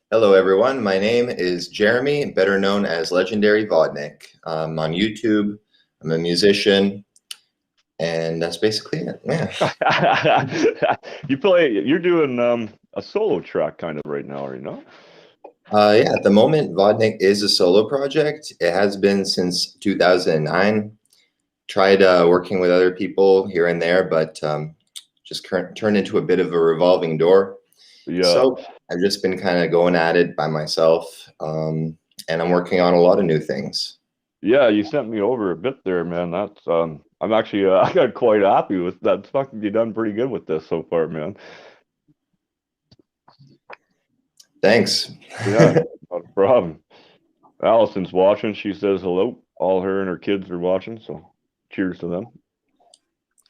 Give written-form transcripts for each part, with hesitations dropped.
Hello, everyone. My name is Jeremy, better known as Legendary Vodnik. I'm on YouTube. I'm a musician, and that's basically it. Yeah. You're doing a solo track kind of right now, are you not? Yeah, at the moment, Vodnik is a solo project. It has been since 2009. Tried working with other people here and there, but just turned into a bit of a revolving door. Yeah. So I've just been kind of going at it by myself, and I'm working on a lot of new things. Yeah, you sent me over a bit there, man. That's I'm actually I got quite happy with that. Fucking you done pretty good with this so far, man. Thanks. Yeah, not a problem. Allison's watching. She says hello. All her and her kids are watching, so cheers to them.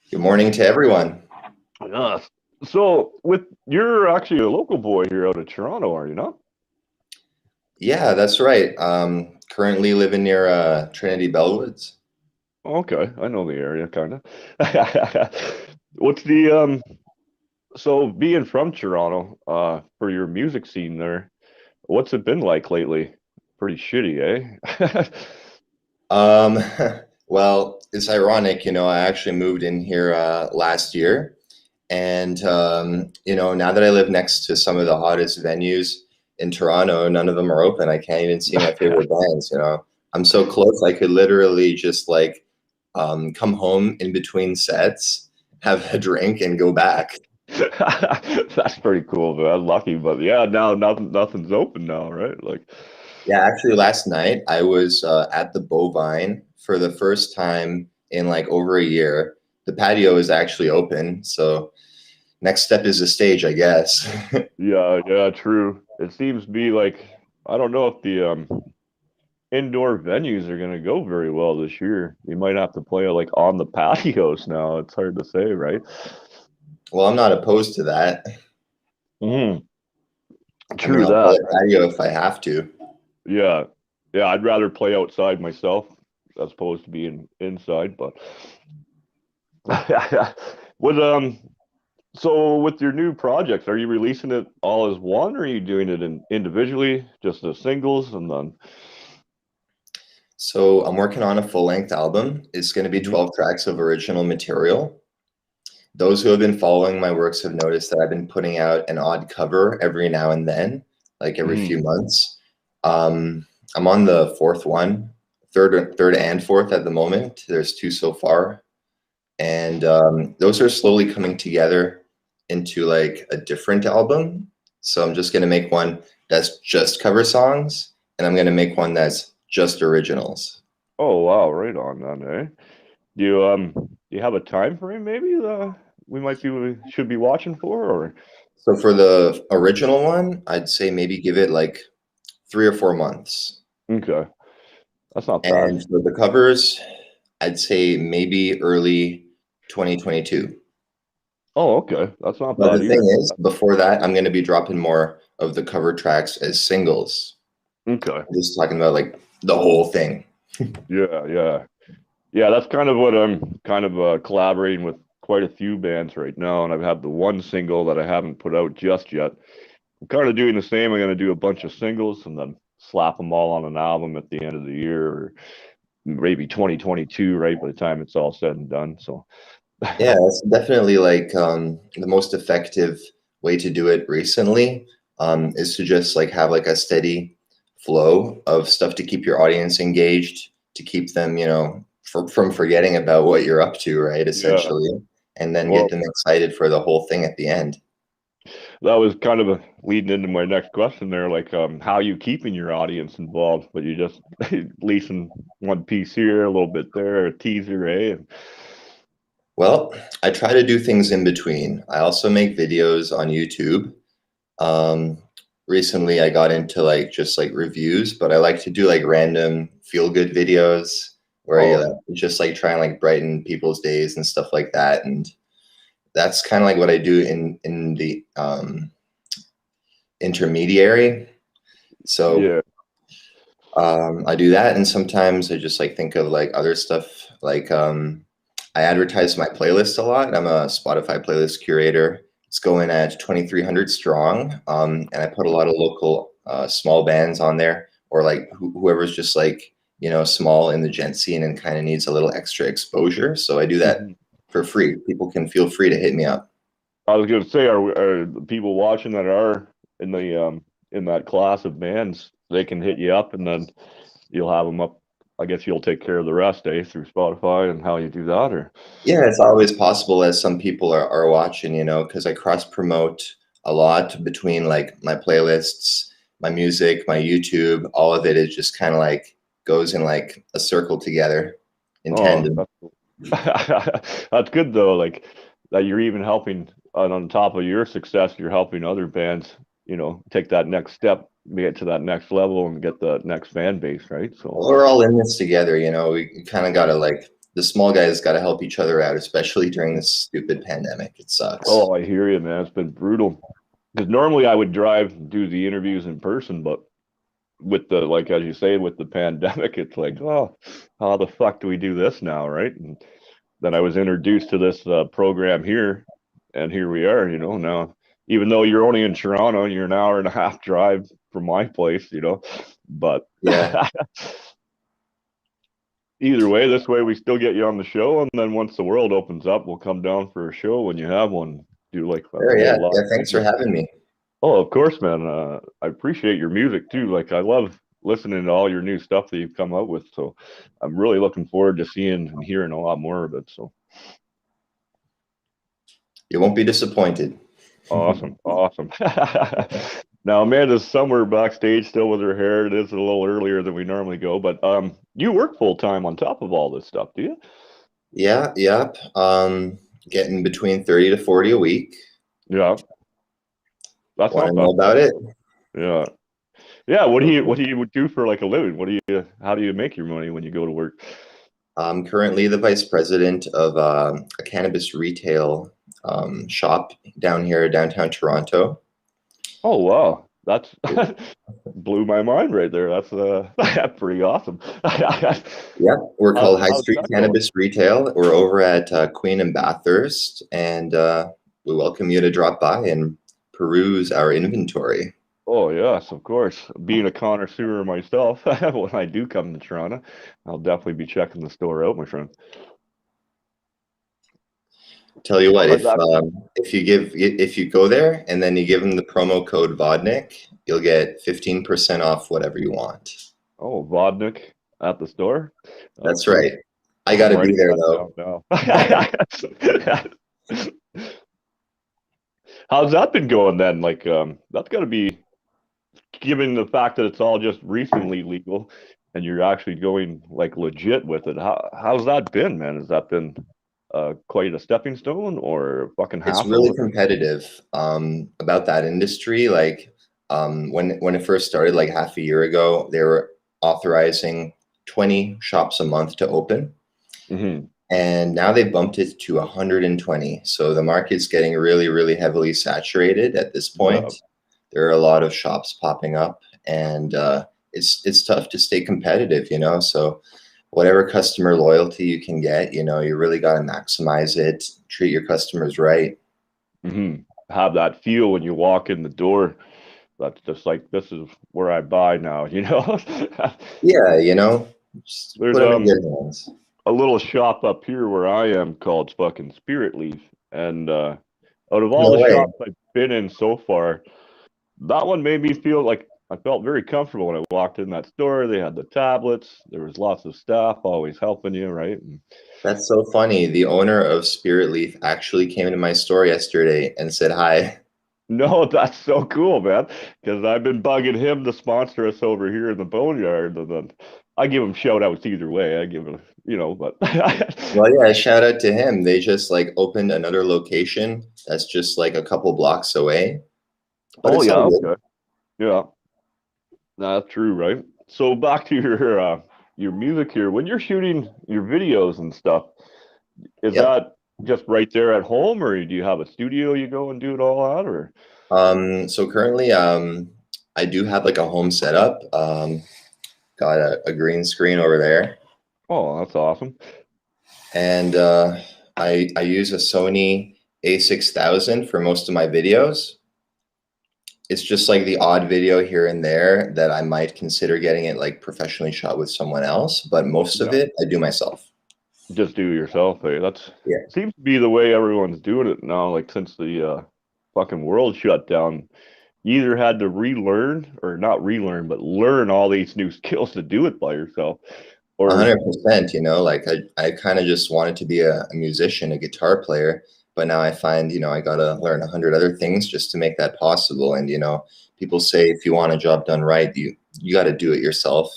Good morning to everyone. Yeah. So with you're actually a local boy here out of Toronto, are you not? Yeah, that's right. Currently living near Trinity Bellwoods. Okay, I know the area kind of. What's the so being from Toronto, for your music scene there, what's it been like lately? Pretty shitty, eh? Um, well, it's ironic, I actually moved in here last year, and now that I live next to some of the hottest venues in Toronto, none of them are open. I can't even see my favorite bands. I'm so close, I could literally just like come home in between sets, have a drink, and go back. That's pretty cool, man. Lucky, but yeah, now nothing's open now, right? Like, Yeah, actually, last night I was at the Bovine for the first time in like over a year. The patio is actually open, so next step is the stage, I guess. yeah, yeah, true. It seems to be like I don't know if the indoor venues are gonna go very well this year. You might have to play like on the patios now. It's hard to say, right? Well, I'm not opposed to that. Mm, I mean, true I'll play that. a patio if I have to. Yeah, yeah. I'd rather play outside myself as opposed to being inside. But with so with your new projects, are you releasing it all as one, or are you doing it individually, just as singles, and then? So I'm working on a full-length album. It's going to be Mhm. 12 tracks of original material. Those who have been following my works have noticed that I've been putting out an odd cover every now and then, like every Mhm. few months. Um, I'm on the fourth one, third and fourth at the moment. There's two so far, and those are slowly coming together into like a different album. So I'm just gonna make one that's just cover songs, and I'm gonna make one that's just originals. Oh wow, right on then, eh? Do you have a time frame maybe we should be watching for, or? So for the original one, I'd say maybe give it like 3 or 4 months. Okay, that's not bad. And for the covers, I'd say maybe early 2022. Oh, okay, that's not But bad the either. thing is, before that, I'm going to be dropping more of the cover tracks as singles. Okay, I'm just talking about like the whole thing. yeah, yeah, yeah. That's kind of what I'm kind of collaborating with quite a few bands right now, and I've had the one single that I haven't put out just yet. I'm kind of doing the same. I'm going to do a bunch of singles and then slap them all on an album at the end of the year, or maybe 2022, right by the time it's all said and done. So, Yeah, it's definitely like the most effective way to do it recently is to just like have like a steady flow of stuff to keep your audience engaged, to keep them, from forgetting about what you're up to, right? yeah. Essentially, and then get Well, them excited for the whole thing at the end. that was kind of leading into my next question there, like how you keeping your audience involved, but you just leasing one piece here, a little bit there, a teaser, eh? And, Well, I try to do things in between. I also make videos on YouTube. Um, Recently, I got into like just like reviews, but I like to do like random feel good videos where you oh, like, just like try and like brighten people's days and stuff like that. And that's kind of like what I do in the intermediary. So yeah. I do that, and sometimes I just like think of like other stuff. Like I advertise my playlist a lot. I'm a Spotify playlist curator. It's going at 2,300 strong, and I put a lot of local small bands on there, or like whoever's just like, small in the gent scene and kind of needs a little extra exposure. So I do that Mhm. for free. People can feel free to hit me up. I was going to say, are the people watching that are in the in that class of bands, they can hit you up, and then you'll have them up. I guess you'll take care of the rest, through Spotify and how you do that, or Yeah, it's always possible as some people are watching, because I cross promote a lot between like my playlists, my music, my YouTube. All of it is just kind of like goes in like a circle together in oh, tandem. that's good though. Like that you're even helping, on top of your success, you're helping other bands, take that next step, get to that next level, and get the next fan base, right? So, Well, we're all in this together, We kind of gotta like the small guys got to help each other out, especially during this stupid pandemic. It sucks. oh, I hear you, man. It's been brutal. Because normally I would drive and do the interviews in person, but with the, like as you say, with the pandemic, it's like, oh, how the fuck do we do this now, right? And then I was introduced to this program here, and here we are. Now, even though you're only in Toronto, you're an hour and a half drive from my place. But Yeah. either way, this way we still get you on the show, and then once the world opens up, we'll come down for a show when you have one. Do like a Sure, yeah. little Yeah. live Thanks for video. having me. Oh, of course, man. I appreciate your music too. Like I love listening to all your new stuff that you've come out with. So I'm really looking forward to seeing and hearing a lot more of it. So You won't be disappointed. awesome, awesome. Now Amanda's somewhere backstage still with her hair. It is a little earlier than we normally go, but you work full time on top of all this stuff, do you? Yeah, yep. Getting between 30 to 40 a week. Yeah, that's Want to not know bad. about it? Yeah. Yeah, what do you do for like a living? How do you make your money when you go to work? I'm currently the vice president of a cannabis retail shop down here, downtown Toronto. Oh wow, that's blew my mind right there. That's pretty awesome. Yep, we're called High How's Street that going? Cannabis Retail. We're over at Queen and Bathurst, and we welcome you to drop by and peruse our inventory. Oh yes, of course. Being a connoisseur myself, when I do come to Toronto, I'll definitely be checking the store out, my friend. Tell you what, How's that? if you go there and then you give them the promo code Vodnik, you'll get 15% off whatever you want. Oh, Vodnik at the store. That's Cool. right. I got I'm to be writing there that though. down now. How's that been going then? Like, that's got to be, given the fact that it's all just recently legal and you're actually going like legit with it. How's that been, man? Has that been quite a stepping stone or a fucking It's really hassle? competitive about that industry. Like when it first started, like half a year ago, they were authorizing 20 shops a month to open, Hmm. and now they bumped it to 120. So the market's getting really, really heavily saturated at this Yeah. point. There are a lot of shops popping up, and it's tough to stay competitive, So whatever customer loyalty you can get, you really got to maximize it, treat your customers right. Hmm. Have that feel when you walk in the door. That's just like, this is where I buy now. Yeah, just put There's them in good hands. a little shop up here where I am called fucking Spirit Leaf. And out of all No the way. shops I've been in so far, that one made me feel like I felt very comfortable when I walked in that store. They had the tablets. There was lots of staff always helping you, right? And, That's so funny. The owner of Spirit Leaf actually came into my store yesterday and said hi. no, that's so cool, man. Because I've been bugging him to sponsor us over here in the Boneyard, and then I give him shout outs either way. I give him, but Well, yeah, shout out to him. They just like opened another location that's just like a couple blocks away, but oh it's yeah, all good. okay, yeah, that's true, right? So back to your music here. When you're shooting your videos and stuff, is Yep. that just right there at home, or do you have a studio you go and do it all at, or? So currently, I do have like a home setup. Got a green screen over there, Oh, that's awesome. and I use a Sony A6000 for most of my videos. it's just like the odd video here and there that I might consider getting it like professionally shot with someone else, but most of Yeah. it I do myself. Just do it yourself, hey? That's Yeah. seems to be the way everyone's doing it now. Like since the fucking world shut down, you either had to relearn or not relearn, but learn all these new skills to do it by yourself. Or 100%, like I kind of just wanted to be a musician, a guitar player, but now I find, I got to learn 100 other things just to make that possible. And, people say if you want a job done right, you got to do it yourself.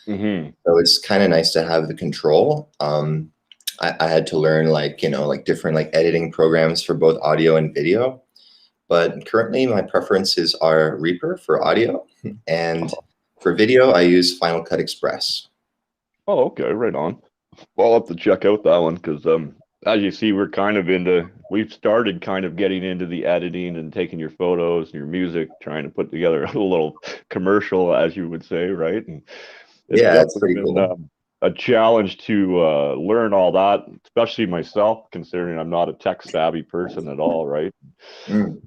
mm-hmm. So it's kind of nice to have the control. I had to learn like different like editing programs for both audio and video. But currently my preferences are Reaper for audio, and for video, I use Final Cut Express. Oh, okay, right on. Well, I'll have to check out that one because as you see, we've started kind of getting into the editing and taking your photos and your music, trying to put together a little commercial, as you would say, right? And it's Yeah, that's definitely pretty been cool. a challenge to learn all that, especially myself, considering I'm not a tech savvy person at all, right? Mm.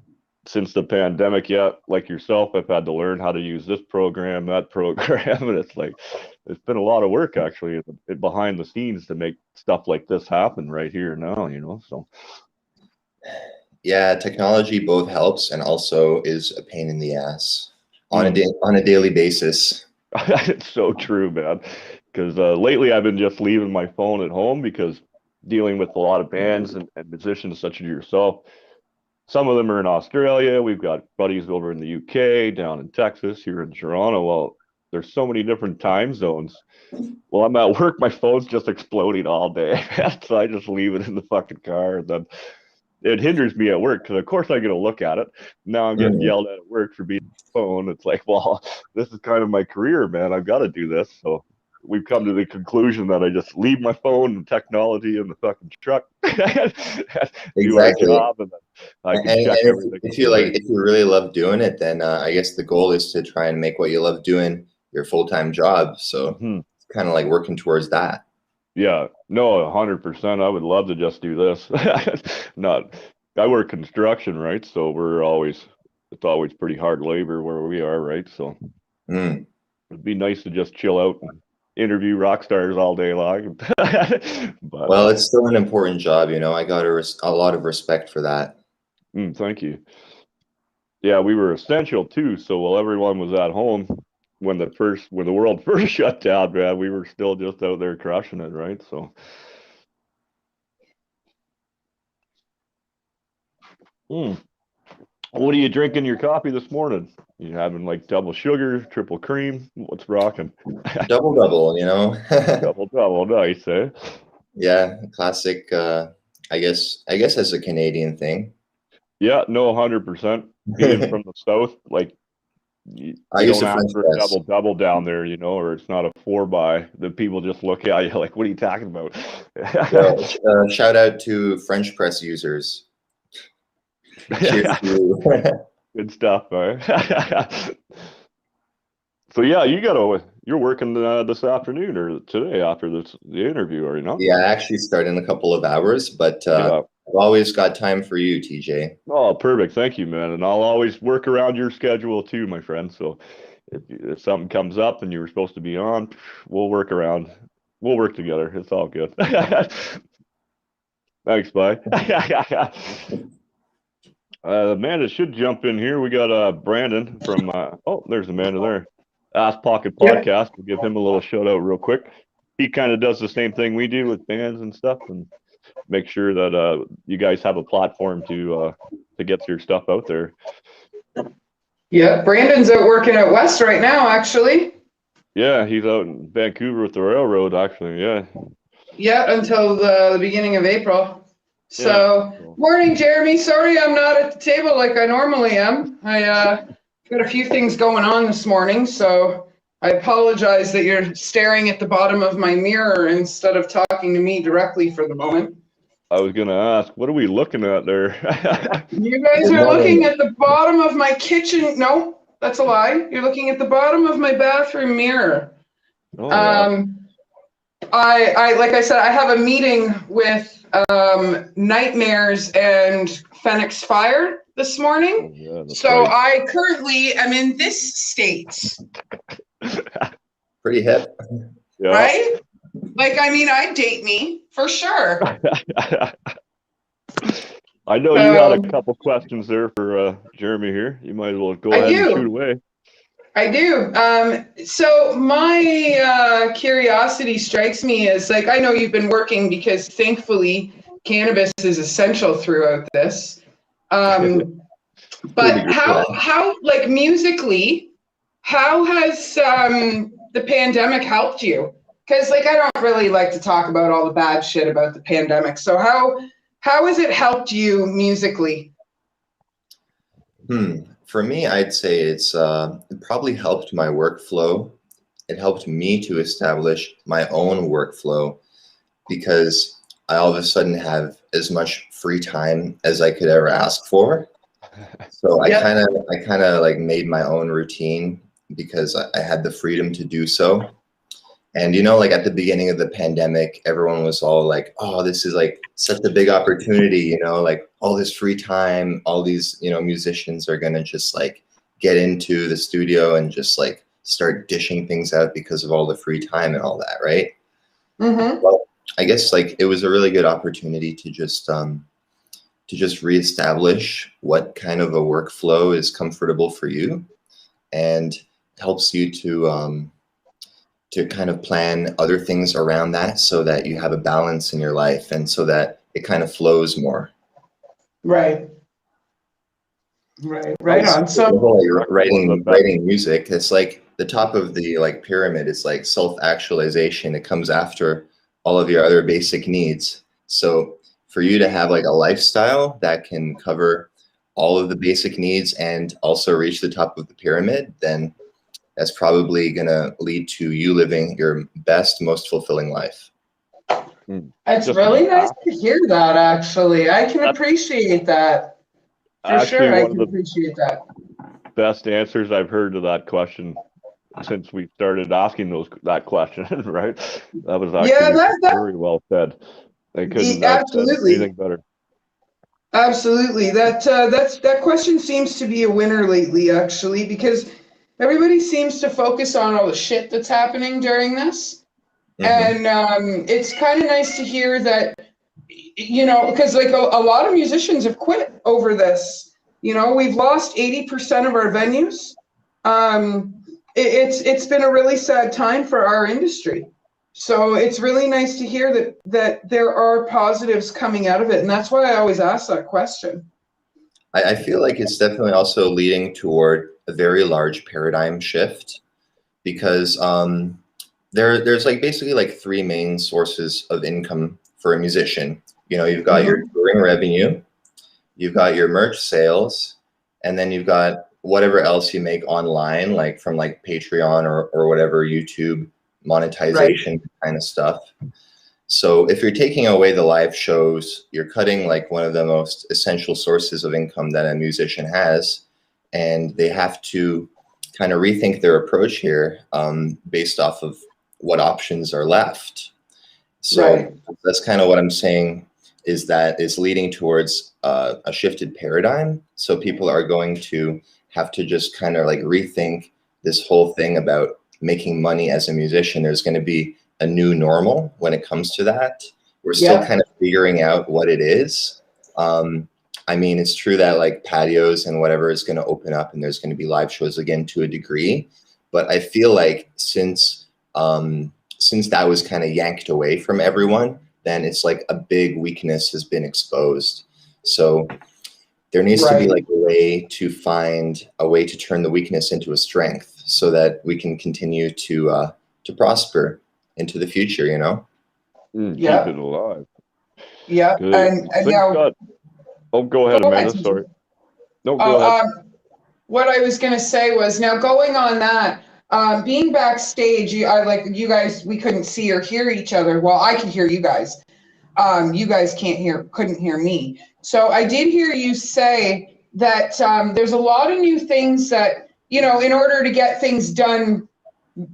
Since the pandemic, yeah, like yourself, I've had to learn how to use this program, that program, and it's been a lot of work actually behind the scenes to make stuff like this happen right here now. So Yeah, technology both helps and also is a pain in the ass on mm. on a daily basis. It's so true, man. Because lately I've been just leaving my phone at home because dealing with a lot of bands and musicians such as yourself. Some of them are in Australia. We've got buddies over in the UK, down in Texas, here in Toronto. Well, there's so many different time zones. Well, I'm at work, my phone's just exploding all day. So I just leave it in the fucking car. And then it hinders me at work because, of course, I get to look at it. Now I'm getting Mm. yelled at work for being on the phone. It's like, well, this is kind of my career, man. I've got to do this. So we've come to the conclusion that I just leave my phone and technology in the fucking truck, do our Exactly. job, and then I And, can check and everything if on the you like, way. if you really love doing it, then I guess the goal is to try and make what you love doing your full-time job. So Hmm. it's kind of like working towards that. Yeah, no, 100%. I would love to just do this. Not, I work construction, right? So it's always pretty hard labor where we are, right? So Mm. it'd be nice to just chill out and interview rock stars all day long. But Well, it's still an important job, I got a lot of respect for that. thank you. Yeah, we were essential too. So while everyone was at home, when the world first shut down, man, we were still just out there crushing it, right? So. Mm. What are you drinking your coffee this morning? You having like double sugar, triple cream? What's rocking? Double double, Double double, nice, eh? Yeah, classic. I guess that's a Canadian thing. Yeah, no, 100%. Being from the south, like I you used don't to ask French for a press. double double down there, or it's not a 4 by. The people just look at you like, "What are you talking about?" Yo, shout out to French press users. Cheers to you. Good stuff, man. So yeah, you're working this afternoon or today after the interview, are you not? Yeah, I actually start in a couple of hours, but Yeah. I've always got time for you, TJ. Oh, perfect. Thank you, man. And I'll always work around your schedule too, my friend. So if something comes up and you were supposed to be on, we'll work around. We'll work together. It's all good. Thanks, bye. Amanda should jump in here. We got Brandon from there's Amanda there. Ask Pocket Yeah, Podcast. We'll give him a little shout out real quick. He kind of does the same thing we do with bands and stuff, and make sure that you guys have a platform to get your stuff out there. yeah. Brandon's out working at West right now, actually. Yeah, he's out in Vancouver with the railroad, actually. Yeah. Yeah, until the beginning of April. Yeah. So, morning, Jeremy. Sorry I'm not at the table like I normally am. I got a few things going on this morning, so I apologize that you're staring at the bottom of my mirror instead of talking to me directly for the moment. I was gonna ask, what are we looking at there? You guys Good are looking morning. at the bottom of my kitchen. No, that's a lie. You're looking at the bottom of my bathroom mirror. Oh yeah. Um, I like I said, I have a meeting with Nightmares and Phoenix Fire this morning. Oh, yeah, that's So right. I currently am in this state, Pretty hip. Yeah. right? Like, I mean, I date me for sure. I know you had a So couple questions there for Jeremy here. You might as well go I ahead and shoot do. away. I do. So my curiosity strikes me as like, I know you've been working because thankfully cannabis is essential throughout this. To a But degree, yeah. how like musically, how has the pandemic helped you? Because like I don't really like to talk about all the bad shit about the pandemic. So how has it helped you musically? For me, I'd say it probably helped my workflow. It helped me to establish my own workflow because I all of a sudden have as much free time as I could ever ask for. So Yep. I kind of like made my own routine because I had the freedom to do so. And like at the beginning of the pandemic, everyone was all like, "Oh, this is like such a big opportunity," like all this free time, all these, musicians are gonna just like get into the studio and just like start dishing things out because of all the free time and all that, right? Mm-hmm. Well, I guess like it was a really good opportunity to just reestablish what kind of a workflow is comfortable for you and helps you to kind of plan other things around that so that you have a balance in your life and so that it kind of flows more. Right. Right. Right Because on. the So whole One of the best. writing music, it's like the top of the like pyramid is like self-actualization. It comes after all of your other basic needs. So for you to have like a lifestyle that can cover all of the basic needs and also reach the top of the pyramid, then that's probably going to lead to you living your best, most fulfilling life. it's Just to really be nice to hear that, actually. I can that's appreciate that. For actually sure, I one of can the appreciate that. best answers I've heard to that question since we started asking that question, right? That was Yeah, actually that very well said. I couldn't have said absolutely. anything better. Absolutely. That question seems to be a winner lately, actually, because everybody seems to focus on all the shit that's happening during this. Hmm. And it's kind of nice to hear that, because like a lot of musicians have quit over this. We've lost 80% of our venues. It's been a really sad time for our industry. So it's really nice to hear that there are positives coming out of it, and that's why I always ask that question. I feel like it's definitely also leading toward a very large paradigm shift because there's like basically like three main sources of income for a musician. You've got your Mm-hmm. touring revenue, you've got your merch sales, and then you've got whatever else you make online, like from like Patreon or whatever YouTube Right. monetization kind of stuff. So if you're taking away the live shows, you're cutting like one of the most essential sources of income that a musician has, and they have to kind of rethink their approach here based off of what options are left. So Right. that's kind of what I'm saying is that is leading towards a shifted paradigm. So people are going to have to just kind of like rethink this whole thing about making money as a musician. There's going to be a new normal when it comes to that. We're still Yep. kind of figuring out what it is. I mean, it's true that like patios and whatever is going to open up and there's going to be live shows again to a degree. But I feel like since that was kind of yanked away from everyone, then it's like a big weakness has been exposed. So there needs to be Right. like a way to find a way to turn the weakness into a strength so that we can continue to prosper into the future, Keep it Yep. alive. Yep. Good. And Things now, got. Oh, go go ahead, ahead, Amanda. TJ. Sorry. No, go Oh, ahead. what I was going to say was now going on that, being backstage, you guys, we couldn't see or hear each other. Well, I could hear you guys. You guys couldn't hear me. So I did hear you say that there's a lot of new things that, in order to get things done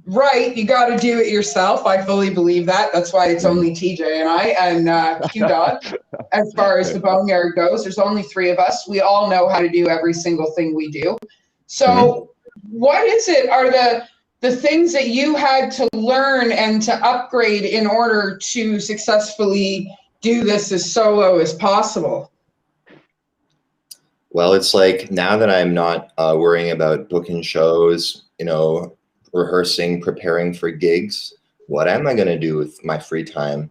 right, you got to do it yourself. I fully believe that. That's why it's only TJ and I and Q Dog. As far as the Boneyard goes, there's only 3 of us. We all know how to do every single thing we do. So what is it, are the things that you had to learn and to upgrade in order to successfully do this as solo as possible? Well, it's like now that I'm not worrying about booking shows, you know, rehearsing, preparing for gigs, what am I going to do with my free time?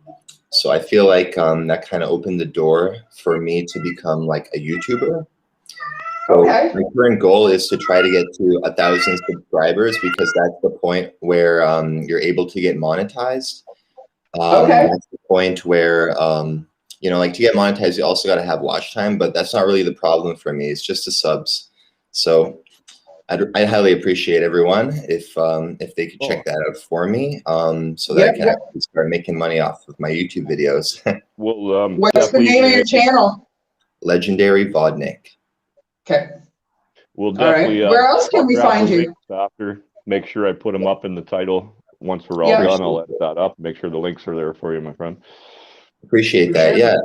So I feel like that kind of opened the door for me to become like a YouTuber. So Okay. my current goal is to try to get to 1,000 subscribers, because that's the point where you're able to get monetized. Okay. That's the point where, you know, like to get monetized, you also got to have watch time, but that's not really the problem for me. It's just the subs. So I highly appreciate everyone if they could check that out for me, so that I can actually start making money off of my YouTube videos. Well, What's the name of your channel? Legendary Vodnik. Okay. We'll All definitely. right. Where else can we find you? After, make sure I put them up in the title. Once we're all done, I'll edit that up. Make sure the links are there for you, my friend. Appreciate that. Yeah.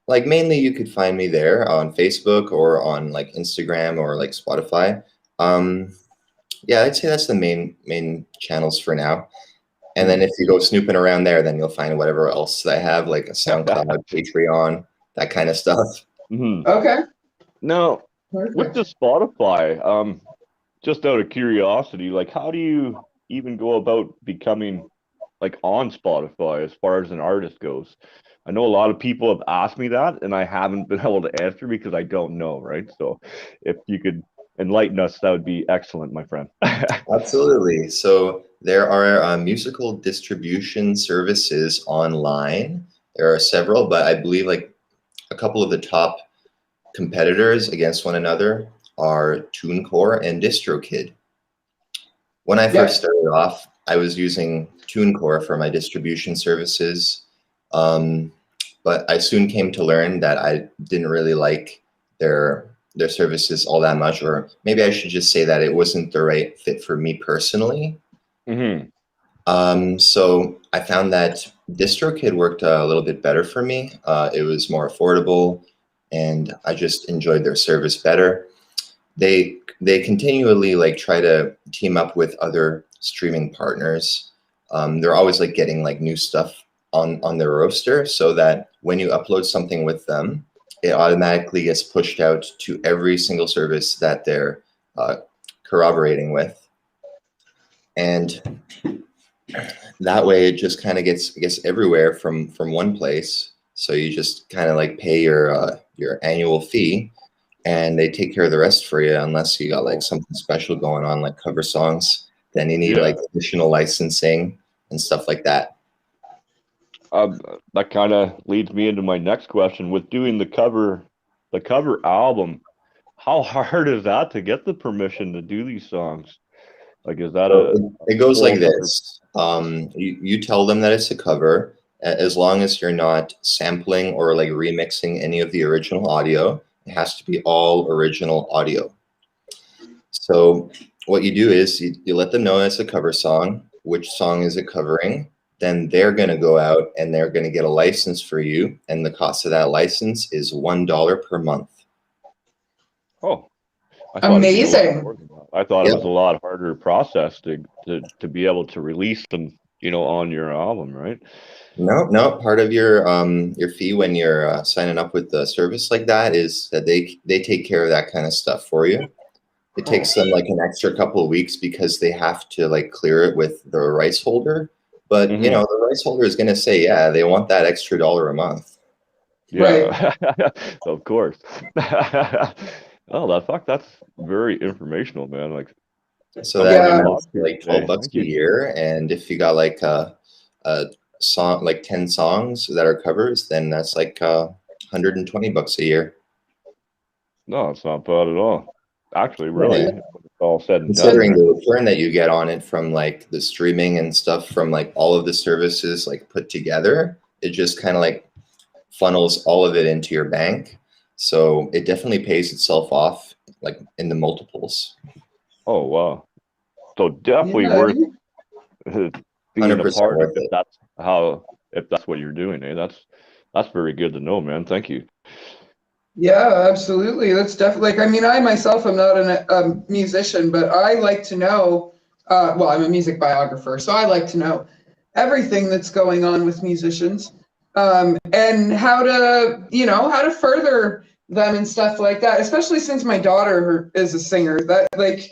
Like mainly you could find me there on Facebook or on like Instagram or like Spotify. Yeah, I'd say that's the main channels for now. And then if you go snooping around there, then you'll find whatever else I have, like a SoundCloud, Patreon, that kind of stuff. Okay. Now, with the Spotify, just out of curiosity, like how do you even go about becoming like on Spotify as far as an artist goes? I know a lot of people have asked me that, and I haven't been able to answer because I don't know, right? So if you could enlighten us, that would be excellent, my friend. Absolutely. So there are musical distribution services online. There are several, but I believe like a couple of the top competitors against one another are TuneCore and DistroKid. When I first started off, I was using TuneCore for my distribution services, but I soon came to learn that I didn't really like their services all that much, or maybe I should just say that it wasn't the right fit for me personally. So I found that DistroKid worked a little bit better for me. It was more affordable, and I just enjoyed their service better. They continually like try to team up with other streaming partners. They're always like getting like new stuff on their roster, so that when you upload something with them, it automatically gets pushed out to every single service that they're corroborating with, and that way it just kind of gets everywhere from one place. So you just kind of like pay your annual fee, and they take care of the rest for you, unless you got like something special going on, like cover songs. Then you need like additional licensing and stuff like that. That kind of leads me into my next question. With doing the cover album, how hard is that to get the permission to do these songs? Like, is that it goes like this. You tell them that it's a cover, as long as you're not sampling or like remixing any of the original audio. It has to be all original audio. So what you do is you let them know it's a cover song, which song is it covering. Then they're going to go out and they're going to get a license for you. And the cost of that license is $1 per month. Oh, amazing. I thought it was a lot harder process to be able to release them, on your album, right? No. Part of your fee when you're signing up with the service like that is that they take care of that kind of stuff for you. It takes them like an extra couple of weeks because they have to like clear it with the rights holder. But the rights holder is going to say, yeah, they want that extra $1 a month. Yeah, right. Of course. Oh, that's very informational, man. Like, so that like $12 a year, and if you got like a song, like 10 songs that are covers, then that's like $120 a year. No, it's not bad at all. Actually, really, when it's all said and considering done, the return that you get on it from like the streaming and stuff from like all of the services like put together, it just kind of like funnels all of it into your bank. So it definitely pays itself off like in the multiples. Oh, wow. So definitely Yeah. worth being a 100% part worth if it. that's what you're doing. That's very good to know, man. Thank you. Yeah, absolutely. That's definitely, like, I mean, I myself am not a musician, but I like to know, well, I'm a music biographer, so I like to know everything that's going on with musicians, and how to, how to further them and stuff like that, especially since my daughter is a singer. That, like,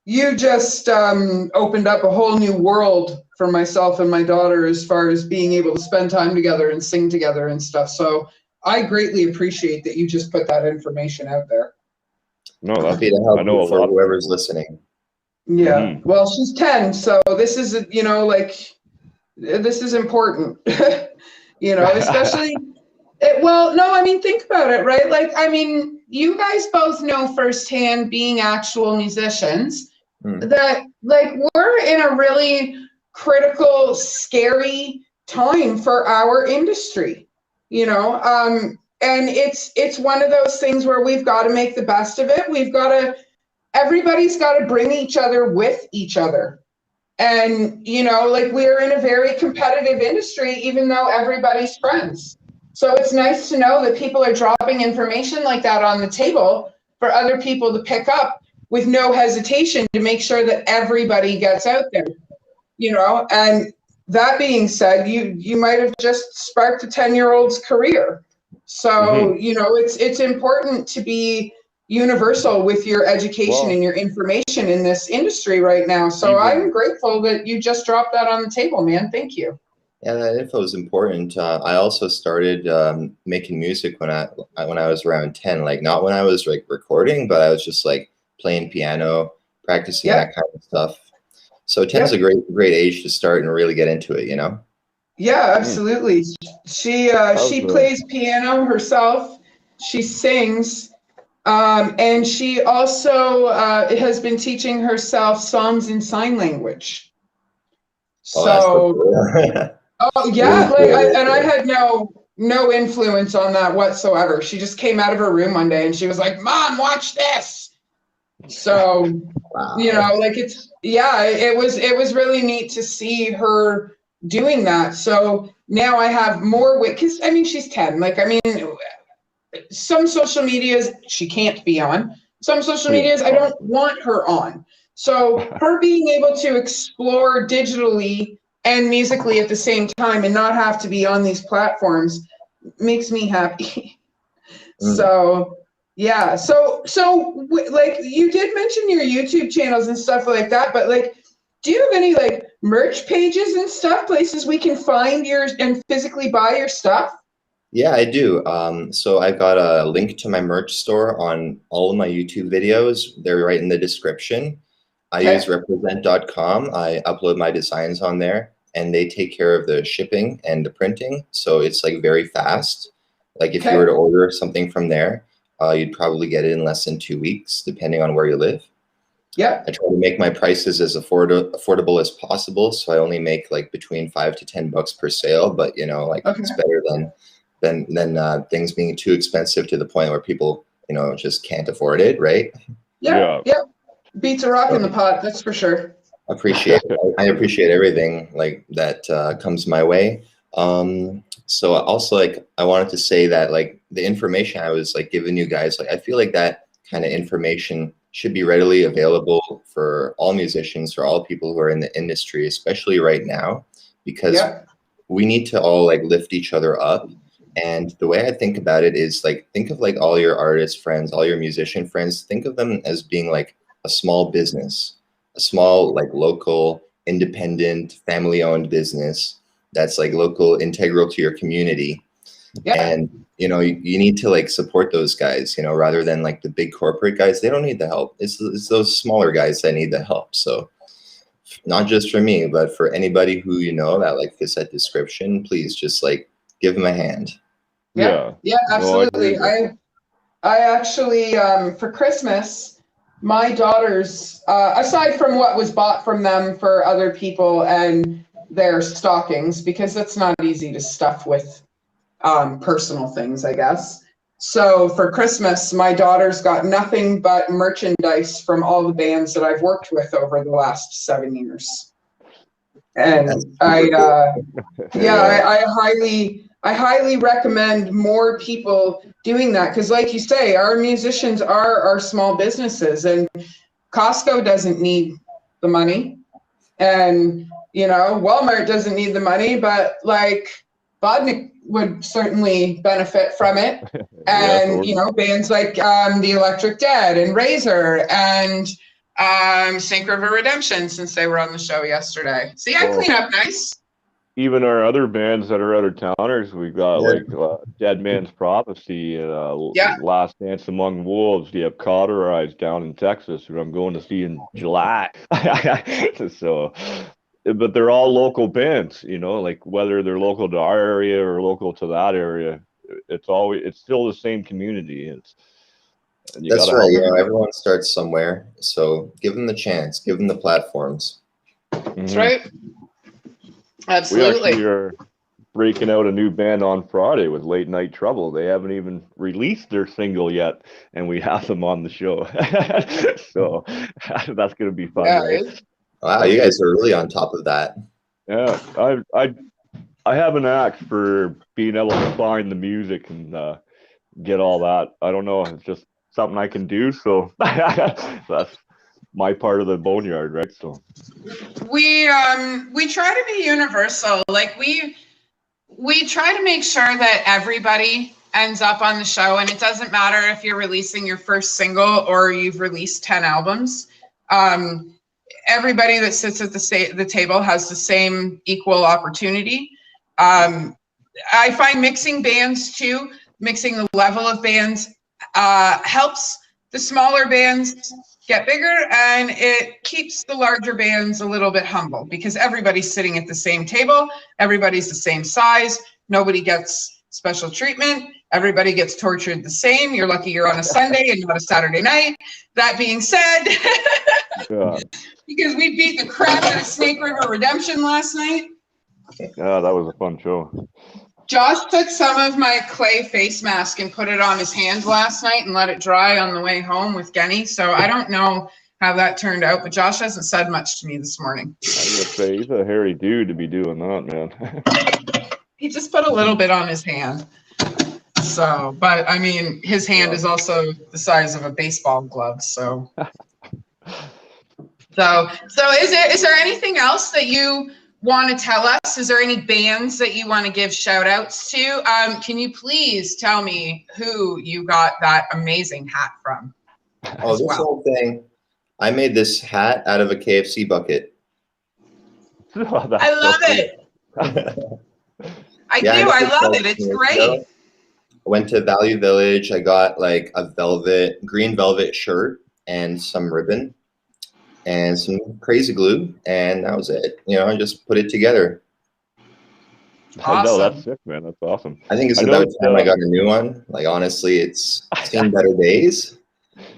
you just opened up a whole new world for myself and my daughter as far as being able to spend time together and sing together and stuff. So I greatly appreciate that you just put that information out there. No, Happy to I help know a for lot of whoever's people. listening. Yeah. Mhm. Well, she's 10, so this is, like, this is important. Especially well, no, I mean, think about it, right? Like, I mean, you guys both know firsthand, being actual musicians, Mm. that, like, we're in a really critical, scary time for our industry, and it's one of those things where we've got to make the best of it. Everybody's got to bring each other with each other. And, like, we're in a very competitive industry, even though everybody's friends. So it's nice to know that people are dropping information like that on the table for other people to pick up with no hesitation, to make sure that everybody gets out there, And that being said, you might have just sparked a 10-year-old's career. So, Mhm. it's important to be universal with your education Well, and your information in this industry right now. So I'm even grateful that you just dropped that on the table, man. Thank you. Yeah, that info is important. I also started making music when I was around 10. Like, not when I was like recording, but I was just like playing piano, practicing Yep. that kind of stuff. So 10 is a Yep. great age to start and really get into it, you know? Yeah, mm, absolutely. She how's she plays piano herself. She sings. And she also has been teaching herself songs in sign language. Oh, that's so So, cool. oh Really yeah, like, cool. Really I cool. had no influence on that whatsoever. She just came out of her room one day and she was like, "Mom, watch this." So, Wow. like, it was really neat to see her doing that. So now I have more wit, because I mean, she's 10. Like, I mean, some social medias she can't be on. Some social yeah. medias I don't want her on. So her being able to explore digitally and musically at the same time and not have to be on these platforms makes me happy. Mm. So yeah. Like, you did mention your YouTube channels and stuff like that, but, like, do you have any, like, merch pages and stuff, places we can find yours and physically buy your stuff? Yeah, I do. So I've got a link to my merch store on all of my YouTube videos. They're right in the description. I use Okay. represent.com. I upload my designs on there and they take care of the shipping and the printing. So it's like very fast. Like, if you were Okay. to order something from there, you'd probably get it in less than 2 weeks, depending on where you live. I Yep. try to make my prices as affordable as possible. So I only make like between $5 to $10 per sale, but like, Okay. it's better than things being too expensive to the point where people, just can't afford it, right? Yep. Yeah. Yep. Beats a rock So in the pot, that's for sure. I appreciate everything like that comes my way. So also, like, I wanted to say that, like, the information I was like giving you guys, like, I feel like that kind of information should be readily available for all musicians, for all people who are in the industry, especially right now, because Yep. we need to all like lift each other up. And the way I think about it is, like, think of like all your artist friends, all your musician friends, think of them as being like a small business, a small, like, local, independent, family owned business that's like local, integral to your community. Yep. And you need to like support those guys, rather than like the big corporate guys. They don't need the help. It's those smaller guys that need the help. So, not just for me, but for anybody who that like fits that description, please just like give them a hand. Yep. Yeah. Yeah, No, I agree. absolutely. I actually, for Christmas, my daughters, aside from what was bought from them for other people and their stockings, because that's not easy to stuff with personal things, I guess. So for Christmas, my daughter's got nothing but merchandise from all the bands that I've worked with over the last 7 years. And I highly recommend more people doing that, because like you say, our musicians are our small businesses, and Costco doesn't need the money, and Walmart doesn't need the money, but like Vodnik would certainly benefit from it. And bands like the Electric Dead and Razor and Snake River Redemption, since they were on the show yesterday. See, I clean up nice. Even our other bands that are out of towners, we've got Dead Man's Prophecy, Last Dance Among Wolves. You have Cauterized down in Texas, who I'm going to see in July. So, but they're all local bands, like whether they're local to our area or local to that area, it's still the same community. That's right. Everyone starts somewhere, so give them the chance, give them the platforms. That's right. Absolutely. We actually are breaking out a new band on Friday with Late Night Trouble. They haven't even released their single yet, and we have them on the show. So that's going to be fun, right? Wow, you guys are really on top of that. Yeah, I have an knack for being able to find the music and get all that. I don't know, it's just something I can do. So that's my part of the Boneyard, right? So we try to be universal. Like we try to make sure that everybody ends up on the show, and it doesn't matter if you're releasing your first single or you've released 10 albums. Everybody that sits at the table has the same equal opportunity. I find mixing bands too, mixing the level of bands helps the smaller bands get bigger, and it keeps the larger bands a little bit humble, because everybody's sitting at the same table, everybody's the same size, nobody gets special treatment, everybody gets tortured the same. You're lucky you're on a Sunday and not a Saturday night. That being said, because we beat the crap out of Snake River Redemption last night. Yeah, that was a fun show. Josh took some of my clay face mask and put it on his hand last night and let it dry on the way home with Genny. So I don't know how that turned out, but Josh hasn't said much to me this morning. I was gonna say, he's a hairy dude to be doing that, man. He just put a little bit on his hand. So, but I mean, his hand is also the size of a baseball glove. So is there anything else that you want to tell us? Is there any bands that you want to give shout outs to? Can you please tell me who you got that amazing hat from? Oh, this whole thing, I made this hat out of a KFC bucket. I love it. I love it. It's great. I went to Value Village. I got like a green velvet shirt and some ribbon and some crazy glue, and that was it. I just put it together. Awesome. No, that's sick, man. That's awesome. I think it's about time I got a new one. Like, honestly, it's seen better days,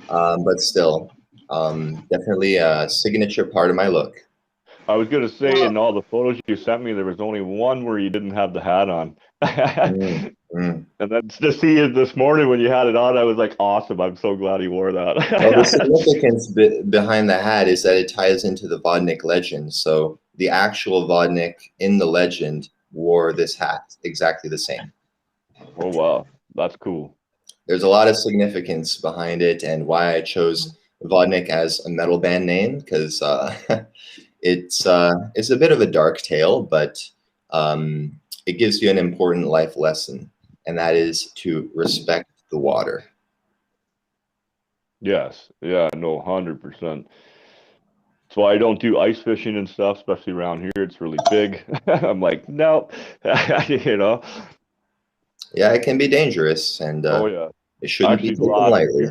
but still, definitely a signature part of my look. I was going to say, in all the photos you sent me, there was only one where you didn't have the hat on. And then to see it this morning when you had it on, I was like, awesome. I'm so glad he wore that. Well, the significance behind the hat is that it ties into the Vodnik legend. So the actual Vodnik in the legend wore this hat exactly the same. Oh, wow. That's cool. There's a lot of significance behind it, and why I chose Vodnik as a metal band name, because it's a bit of a dark tale, but it gives you an important life lesson, and that is to respect the water. Yes. Yeah, no, 100%. That's why I don't do ice fishing and stuff, especially around here. It's really big. I'm like, nope. Yeah, it can be dangerous, and it shouldn't be taken lightly.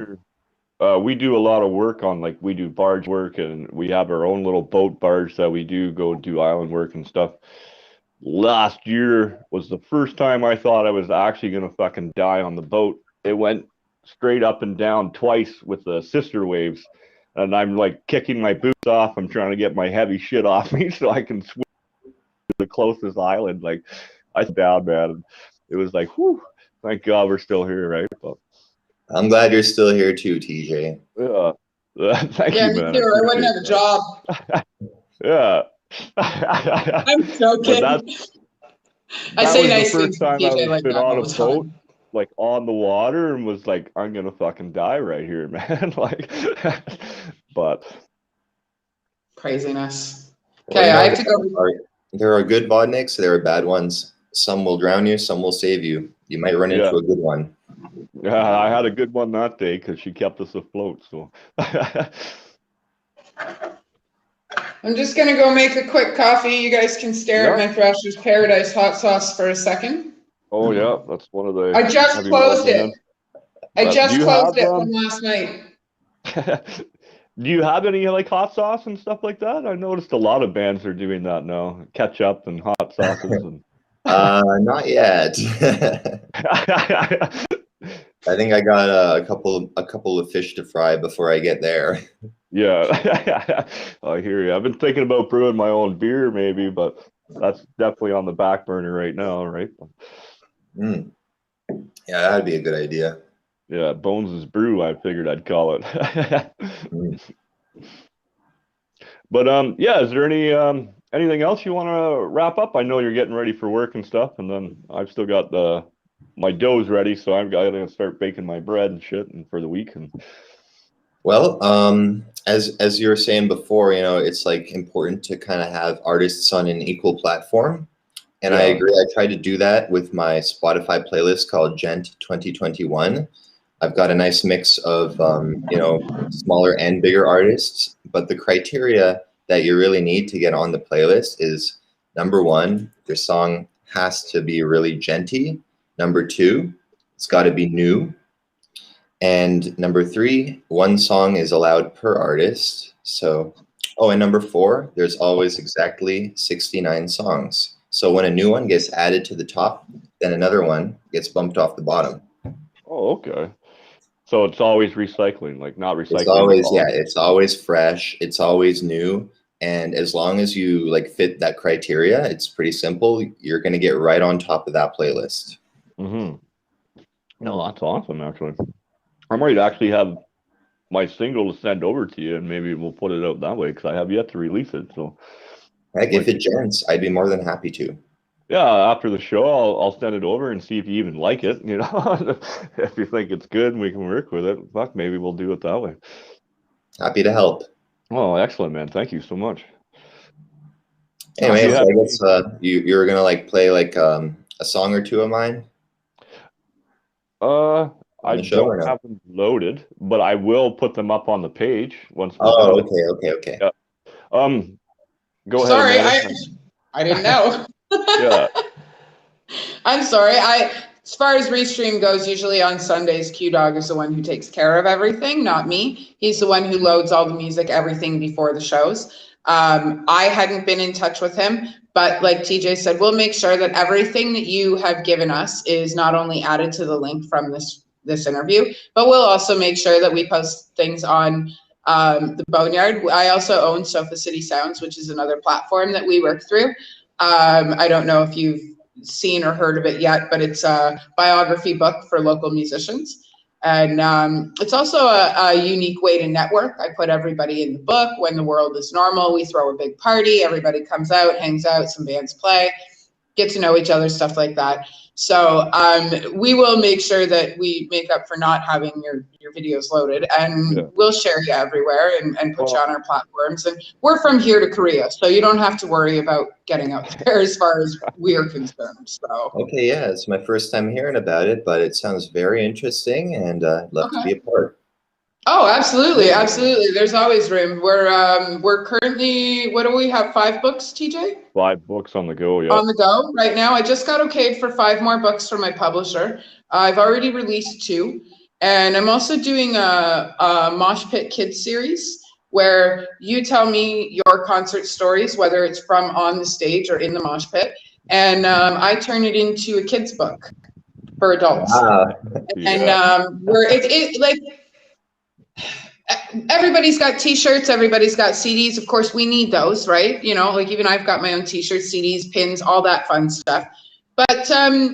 We do a lot of work on, like, we do barge work, and we have our own little boat barge that we go do island work and stuff. Last year was the first time I thought I was actually going to fucking die on the boat. It went straight up and down twice with the sister waves, and I'm like kicking my boots off. I'm trying to get my heavy shit off me so I can swim to the closest island. Like, I felt bad, man. It was like, whew, thank God we're still here, right? But I'm glad you're still here too, TJ. Yeah. Thank Yeah, you, me man. too. I wouldn't appreciate have a job. that. Yeah. I'm But joking. I that say was the nice first things to time TJ I've like been that on all a the boat, time. like on the water, and was like, I'm gonna fucking die right here, man. Like, but Craziness. Well, Okay, I have to go. there are good vodniks, there are bad ones. Some will drown you, some will save you. You might run yeah, into a good one. I had a good one that day because she kept us afloat. So, I'm just gonna go make a quick coffee. You guys can stare at yeah. my Thrasher's Paradise hot sauce for a second. Oh yeah, that's one of the I just heavy metal closed it. bands. I Do just you closed have it from last night. do you have any like hot sauce and stuff like that? I noticed a lot of bands are doing that now. Ketchup and hot sauces and Not yet. I think I got a couple of fish to fry before I get there. yeah. I hear you. I've been thinking about brewing my own beer maybe, but that's definitely on the back burner right now, right? Mm. Yeah, that'd be a good idea. Yeah, Bones' Brew, I figured I'd call it. Mm. But yeah, is there anything else you want to wrap up? I know you're getting ready for work and stuff, and then I've still got my doughs ready, so I've got to start baking my bread and shit and for the week. And Well, as you were saying before, it's like important to kind of have artists on an equal platform. And I yeah, agree. I try to do that with my Spotify playlist called Gent 2021. I've got a nice mix of, smaller and bigger artists. But the criteria that you really need to get on the playlist is number one, your song has to be really genty. Number two, it's got to be new. And number three, one song is allowed per artist. So, oh, and number four, there's always exactly 69 songs. So when a new one gets added to the top, then another one gets bumped off the bottom. oh, okay. So it's always recycling, like not It's recycling always, all. it's always fresh. It's always new. And as long as you like fit that criteria, it's pretty simple. You're going to get right on top of that playlist. Mm-hmm. No, that's awesome, actually. I might actually have my single to send over to you, and maybe we'll put it out that way because I have yet to release it. So, Heck, if like, it gents, I'd be more than happy to. yeah, after the show, I'll send it over and see if you even like it. You know, if you think it's good and we can work with it, fuck, maybe we'll do it that way. Happy to help. Oh, excellent, man! Thank you so much. Anyway, You so have I any- guess you're gonna like play like a song or two of mine Uh, on I the show or don't no? have them loaded, but I will put them up on the page once we're Oh, done. okay. Yeah. Go ahead, Sorry, Amanda. I didn't know. Yeah. I'm sorry. As far as Restream goes, usually on Sundays, Q Dog is the one who takes care of everything, not me. He's the one who loads all the music, everything before the shows. I hadn't been in touch with him, but like TJ said, we'll make sure that everything that you have given us is not only added to the link from this interview, but we'll also make sure that we post things on the Boneyard. I also own Sofa City Sounds, which is another platform that we work through. I don't know if you've seen or heard of it yet, but it's a biography book for local musicians. And it's also a unique way to network. I put everybody in the book. When the world is normal, we throw a big party. Everybody comes out, hangs out, some bands play, get to know each other, stuff like that. So we will make sure that we make up for not having your videos loaded, and Yeah. we'll share you everywhere and put you Well, on our platforms. And we're from here to Korea, so you don't have to worry about getting out there as far as we're concerned. So Okay, yeah, it's my first time hearing about it, but it sounds very interesting, and I'd love to be a part. oh, absolutely, yeah. absolutely. There's always room. We're currently, what do we have? 5 books, TJ? 5 books on the go. Yeah. On the go right now. I just got okayed for 5 more books from my publisher. I've already released 2, and I'm also doing a Mosh Pit Kids series where you tell me your concert stories, whether it's from on the stage or in the mosh pit, and I turn it into a kids book for adults. Ah, And Yeah. where it like everybody's got t-shirts, everybody's got CDs. Of course, we need those, right? You know, like even I've got my own t-shirts, CDs, pins, all that fun stuff. But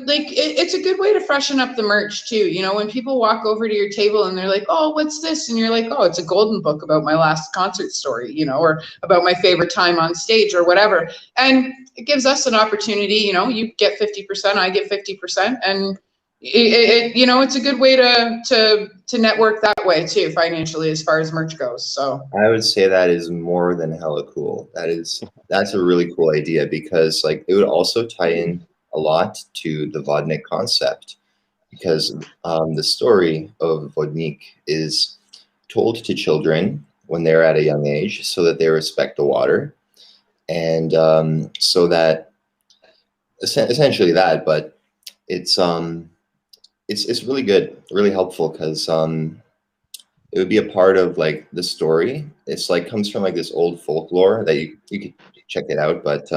like it's a good way to freshen up the merch too. You know, when people walk over to your table and they're like, "Oh, what's this?" and you're like, "Oh, it's a golden book about my last concert story," you know, or about my favorite time on stage or whatever. And it gives us an opportunity. You know, you get 50%, I get 50%, and you know, it's a good way to network that way too, financially, as far as merch goes. So I would say that is more than hella cool. That's a really cool idea because like it would also tie in a lot to the vodnik concept because the story of vodnik is told to children when they're at a young age so that they respect the water and so that essentially that, but it's it's really good, really helpful because it would be a part of like the story. It's like comes from like this old folklore that you could check it out, but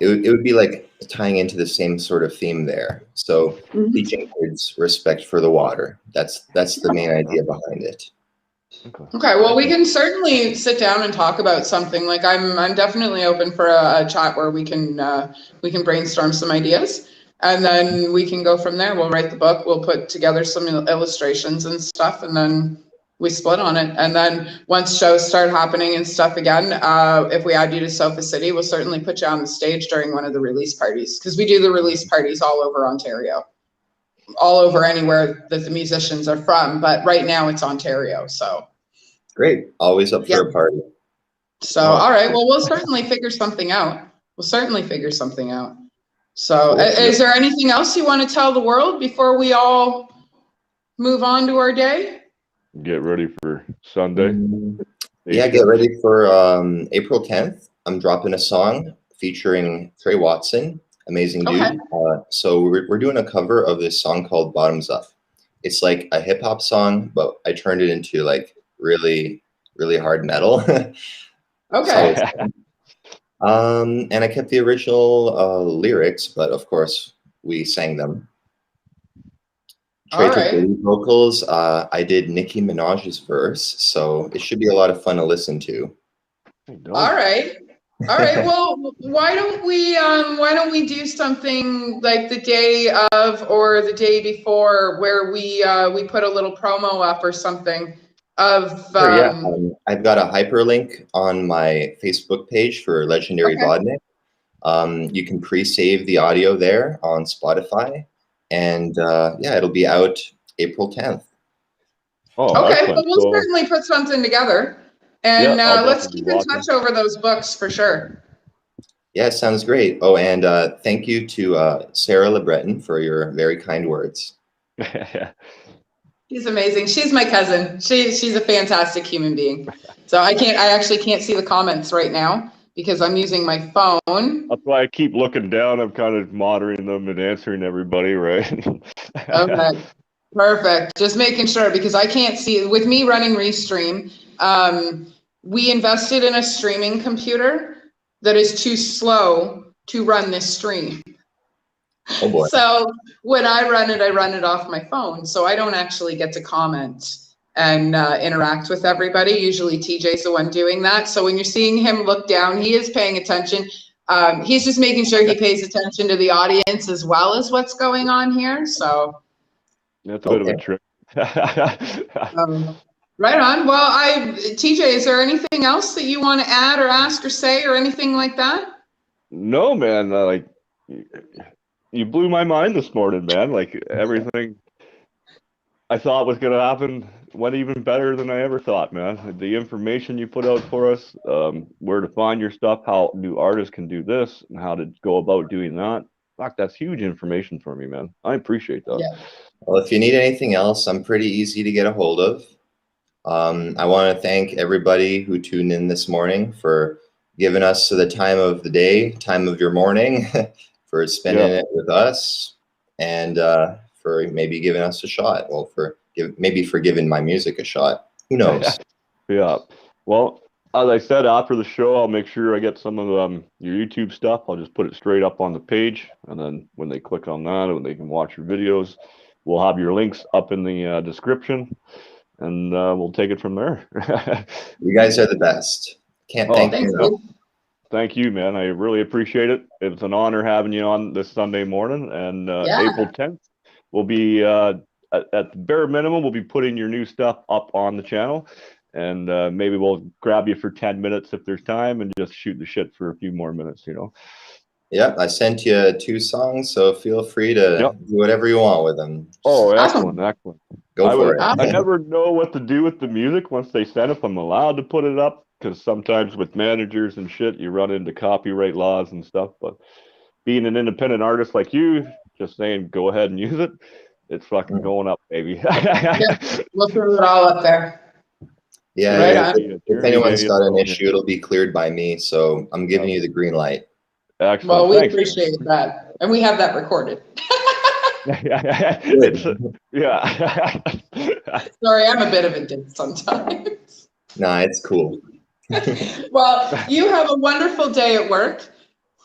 it would be like tying into the same sort of theme there. So teaching kids respect for the water. That's the main idea behind it. okay, well, we can certainly sit down and talk about something. Like I'm definitely open for a chat where we can brainstorm some ideas, and then we can go from there. We'll write the book, we'll put together some illustrations and stuff, and then we split on it. And then once shows start happening and stuff again, if we add you to Sofa City, we'll certainly put you on the stage during one of the release parties, because we do the release parties all over Ontario, all over anywhere that the musicians are from. But right now it's Ontario, so. Great. Always up for a party. So, all right. Well, we'll certainly figure something out. We'll certainly figure something out. So, Cool. is there anything else you want to tell the world before we all move on to our day? Get ready for Sunday. Yeah, get ready for April 10th. I'm dropping a song featuring Trey Watson, amazing dude. Okay. So we're doing a cover of this song called Bottoms Up. It's like a hip hop song, but I turned it into like really, really hard metal. Okay. So, and I kept the original lyrics, but of course we sang them. Trey All took right. the lead vocals. I did Nicki Minaj's verse, so it should be a lot of fun to listen to. All right. All right. Well, why don't we do something like the day of or the day before where we put a little promo up or something of Sure, yeah. I've got a hyperlink on my Facebook page for Legendary Okay. Vodnik. You can pre-save the audio there on Spotify, and yeah, it'll be out April 10th. Oh, okay. excellent. Well, we'll certainly put something together, and Yeah, let's definitely keep in touch over those books for sure. Yeah, sounds great. Oh, and thank you to Sarah LeBreton for your very kind words. She's amazing. She's my cousin. She's a fantastic human being. So I actually can't see the comments right now because I'm using my phone. That's why I keep looking down. I'm kind of monitoring them and answering everybody, right? Okay. Perfect. Just making sure because I can't see with me running Restream. We invested in a streaming computer that is too slow to run this stream. Oh boy. So when I run it off my phone. So I don't actually get to comment and interact with everybody. Usually TJ's the one doing that. So when you're seeing him look down, he is paying attention. He's just making sure he pays attention to the audience as well as what's going on here. So that's a bit of a trick. Right on. Well, TJ, is there anything else that you want to add or ask or say or anything like that? No, man. Like you blew my mind this morning, man. Like everything I thought was going to happen went even better than I ever thought, man. The information you put out for us, where to find your stuff, how new artists can do this, and how to go about doing that. Fuck, that's huge information for me, man. I appreciate that. Yeah. Well, if you need anything else, I'm pretty easy to get a hold of. I want to thank everybody who tuned in this morning for giving us the time of the day, time of your morning, for spending it with us, and for maybe giving us a shot. Well, maybe for giving my music a shot. Who knows? Yeah. Well, as I said, after the show, I'll make sure I get some of your YouTube stuff. I'll just put it straight up on the page, and then when they click on that, when they can watch your videos, we'll have your links up in the description, and we'll take it from there. You guys are the best. Can't thank you enough. Thank you, man. I really appreciate it. It's an honor having you on this Sunday morning. And Yeah. April 10th, we'll be at the bare minimum, we'll be putting your new stuff up on the channel. And maybe we'll grab you for 10 minutes if there's time and just shoot the shit for a few more minutes, you know. Yep, I sent you 2 songs, so feel free to do whatever you want with them. Oh, excellent, excellent. Go for it. I never know what to do with the music once they send it, if I'm allowed to put it up, because sometimes with managers and shit, you run into copyright laws and stuff. But being an independent artist like you, just saying, go ahead and use it. It's fucking going up, baby. We'll throw it all up there. Yeah, Right if anyone's got an issue, it'll be cleared by me. So I'm giving you the green light. Excellent. Well, we Thanks, appreciate that. And we have that recorded. Yeah. Sorry, I'm a bit of a dick sometimes. Nah, it's cool. Well, you have a wonderful day at work.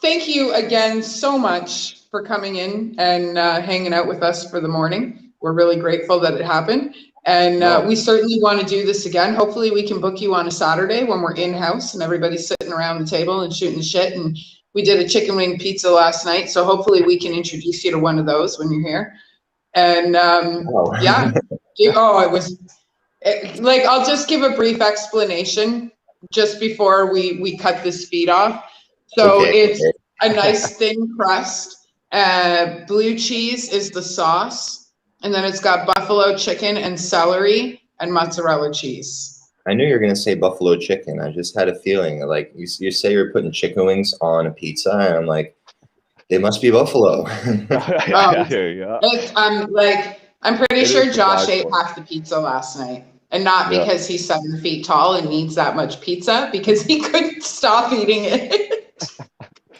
Thank you again so much for coming in and hanging out with us for the morning. We're really grateful that it happened. And we certainly want to do this again. Hopefully we can book you on a Saturday when we're in-house and everybody's sitting around the table and shooting the shit. And we did a chicken wing pizza last night. So hopefully we can introduce you to one of those when you're here. And yeah, it was like, I'll just give a brief explanation just before we cut this feed off. So it's a nice thin crust. Blue cheese is the sauce. And then it's got buffalo chicken and celery and mozzarella cheese. I knew you were going to say buffalo chicken. I just had a feeling. Like, you say you're putting chicken wings on a pizza, and I'm like, it must be buffalo. I'm pretty sure Josh ate half the pizza last night. And not because he's 7 feet tall and needs that much pizza, because he couldn't stop eating it.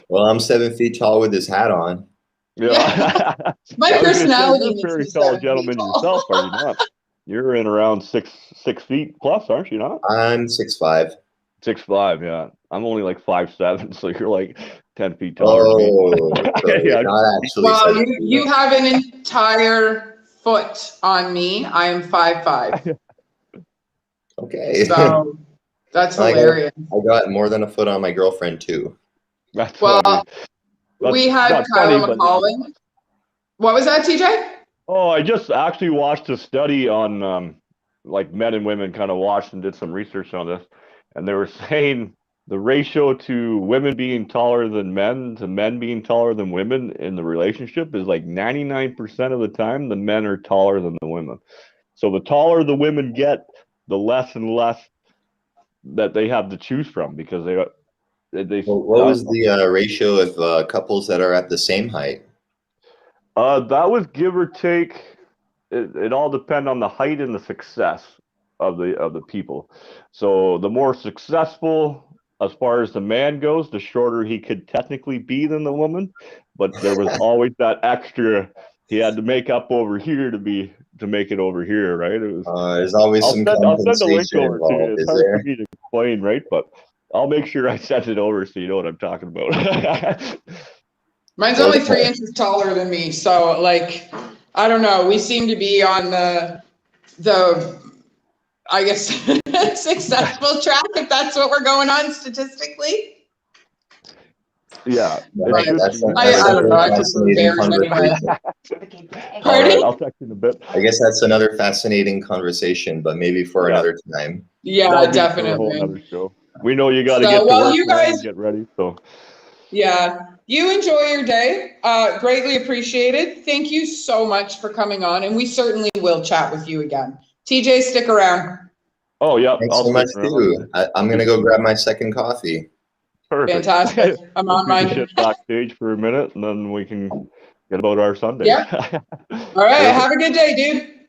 Well, I'm 7 feet tall with this hat on. Yeah. My personality you're a very tall gentleman yourself, are you not? You're in around six feet plus, aren't you not? I'm 6'5". 6'5", yeah. I'm only like 5'7", so you're like 10 feet taller than me. So not actually. Well, you have an entire foot on me. I am 5'5". Okay. So that's hilarious. I got more than a foot on my girlfriend too. That's well, we had Kyle McCollin. What was that, TJ? Oh, I just actually watched a study on like men and women, kind of watched and did some research on this. And they were saying the ratio to women being taller than men to men being taller than women in the relationship is like 99% of the time the men are taller than the women. So the taller the women get, the less and less that they have to choose from, because they what was the ratio of couples that are at the same height? That was give or take. It all depends on the height and the success of the people. So the more successful as far as the man goes, the shorter he could technically be than the woman. But there was always that extra. He had to make up over here to make it over here, right? It was. There's always some compensation I'll send a link over involved, to you. It's hard for me to explain, right? But I'll make sure I send it over so you know what I'm talking about. Mine's only 3 inches taller than me, so like, I don't know. We seem to be on the I guess successful track, if that's what we're going on statistically. Yeah. Right. I don't know. I just embarrassed anyway. Pardon? I'll text you in a bit. I guess that's another fascinating conversation, but maybe for another time. Yeah, definitely. Another show. We know you got to get to work you guys and get ready. So. Yeah. You enjoy your day. Greatly appreciated. Thank you so much for coming on, and we certainly will chat with you again. TJ, stick around. Oh, yeah. Thanks so much, too. I'm going to go grab my second coffee. Perfect. Fantastic. I'm on mine. Shit backstage for a minute, and then we can get about our Sunday. Yeah. All right. Have a good day, dude.